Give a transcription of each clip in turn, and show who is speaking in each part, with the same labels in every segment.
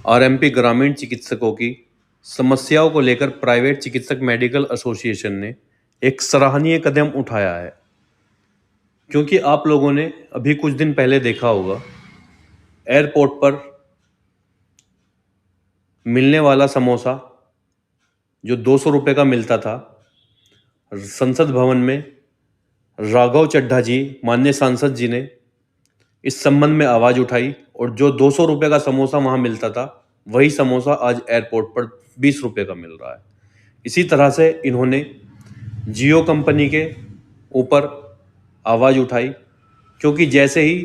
Speaker 1: RMP ग्रामीण चिकित्सकों की समस्याओं को लेकर प्राइवेट चिकित्सक मेडिकल एसोसिएशन ने एक सराहनीय कदम उठाया है। क्योंकि आप लोगों ने अभी कुछ दिन पहले देखा होगा, एयरपोर्ट पर मिलने वाला समोसा जो 200 रुपये का मिलता था, संसद भवन में राघव चड्ढा जी, माननीय सांसद जी ने इस संबंध में आवाज़ उठाई और जो 200 रुपये का समोसा वहाँ मिलता था, वही समोसा आज एयरपोर्ट पर 20 रुपये का मिल रहा है। इसी तरह से इन्होंने जियो कंपनी के ऊपर आवाज़ उठाई, क्योंकि जैसे ही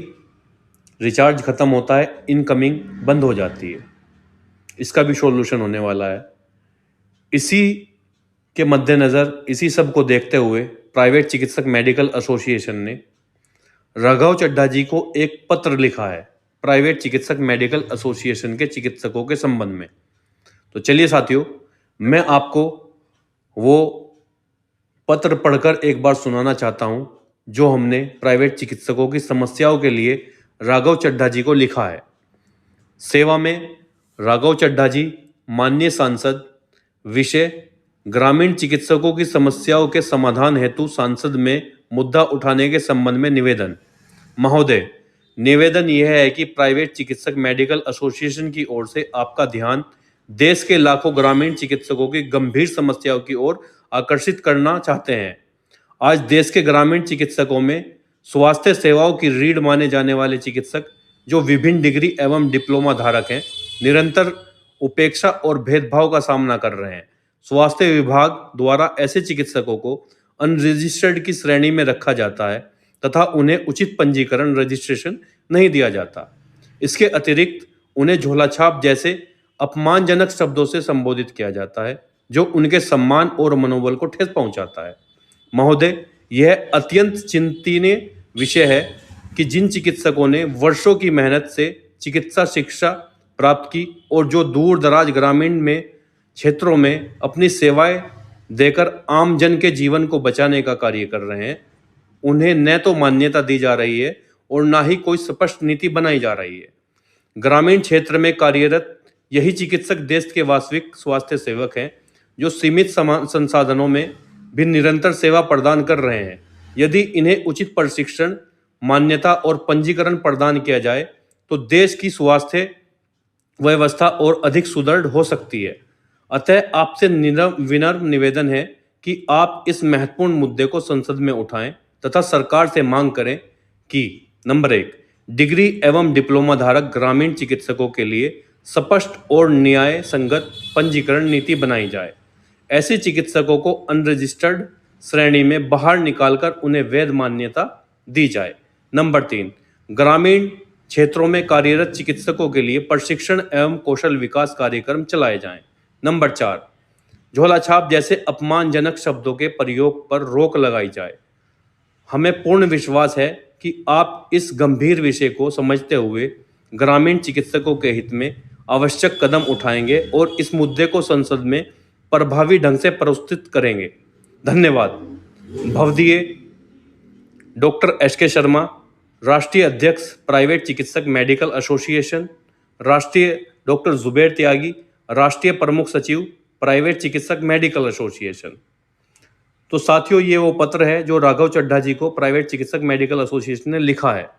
Speaker 1: रिचार्ज ख़त्म होता है, इनकमिंग बंद हो जाती है। इसका भी सॉल्यूशन होने वाला है। इसी के मद्देनज़र, इसी सब को देखते हुए प्राइवेट चिकित्सक मेडिकल एसोसिएशन ने राघव चड्ढा जी को एक पत्र लिखा है प्राइवेट चिकित्सक मेडिकल एसोसिएशन के चिकित्सकों के संबंध में। तो चलिए साथियों, मैं आपको वो पत्र पढ़कर एक बार सुनाना चाहता हूं, जो हमने प्राइवेट चिकित्सकों की समस्याओं के लिए राघव चड्ढा जी को लिखा है। सेवा में राघव चड्ढा जी, माननीय सांसद। विषय: ग्रामीण चिकित्सकों की समस्याओं के समाधान हेतु सांसद में मुद्दा उठाने के संबंध में निवेदन। महोदय, निवेदन यह है कि प्राइवेट चिकित्सक मेडिकल एसोसिएशन की ओर से आपका ध्यान देश के लाखों ग्रामीण चिकित्सकों की गंभीर समस्याओं की ओर आकर्षित करना चाहते हैं। आज देश के ग्रामीण चिकित्सकों में स्वास्थ्य सेवाओं की रीढ़ माने जाने वाले चिकित्सक, जो विभिन्न डिग्री एवं डिप्लोमा धारक हैं, निरंतर उपेक्षा और भेदभाव का सामना कर रहे हैं। स्वास्थ्य विभाग द्वारा ऐसे चिकित्सकों को अनरजिस्टर्ड की श्रेणी में रखा जाता है तथा उन्हें उचित पंजीकरण रजिस्ट्रेशन नहीं दिया जाता। इसके अतिरिक्त उन्हें झोलाछाप जैसे अपमानजनक शब्दों से संबोधित किया जाता है, जो उनके सम्मान और मनोबल को ठेस पहुंचाता है। महोदय, यह अत्यंत चिंतनीय विषय है कि जिन चिकित्सकों ने वर्षों की मेहनत से चिकित्सा शिक्षा प्राप्त की और जो दूर दराज ग्रामीण में क्षेत्रों में अपनी सेवाएं देकर आम जन के जीवन को बचाने का कार्य कर रहे हैं, उन्हें न तो मान्यता दी जा रही है और न ही कोई स्पष्ट नीति बनाई जा रही है। ग्रामीण क्षेत्र में कार्यरत यही चिकित्सक देश के वास्तविक स्वास्थ्य सेवक हैं, जो सीमित संसाधनों में भी निरंतर सेवा प्रदान कर रहे हैं। यदि इन्हें उचित प्रशिक्षण, मान्यता और पंजीकरण प्रदान किया जाए तो देश की स्वास्थ्य व्यवस्था और अधिक सुदृढ़ हो सकती है। अतः आपसे विनम्र निवेदन है कि आप इस महत्वपूर्ण मुद्दे को संसद में उठाएं तथा सरकार से मांग करें कि नंबर 1, डिग्री एवं डिप्लोमा धारक ग्रामीण चिकित्सकों के लिए स्पष्ट और न्याय संगत पंजीकरण नीति बनाई जाए। ऐसे चिकित्सकों को अनरजिस्टर्ड श्रेणी में बाहर निकालकर उन्हें वैध मान्यता दी जाए। नंबर 3, ग्रामीण क्षेत्रों में कार्यरत चिकित्सकों के लिए प्रशिक्षण एवं कौशल विकास कार्यक्रम चलाए जाएं। नंबर 4, झोलाछाप जैसे अपमानजनक शब्दों के प्रयोग पर रोक लगाई जाए। हमें पूर्ण विश्वास है कि आप इस गंभीर विषय को समझते हुए ग्रामीण चिकित्सकों के हित में आवश्यक कदम उठाएंगे और इस मुद्दे को संसद में प्रभावी ढंग से प्रस्तुत करेंगे। धन्यवाद। भवदीय डॉक्टर एस.के. शर्मा, राष्ट्रीय अध्यक्ष प्राइवेट चिकित्सक मेडिकल एसोसिएशन। राष्ट्रीय डॉक्टर जुबैर त्यागी, राष्ट्रीय प्रमुख सचिव प्राइवेट चिकित्सक मेडिकल एसोसिएशन। तो साथियों, ये वो पत्र है जो राघव चड्ढा जी को प्राइवेट चिकित्सक मेडिकल एसोसिएशन ने लिखा है।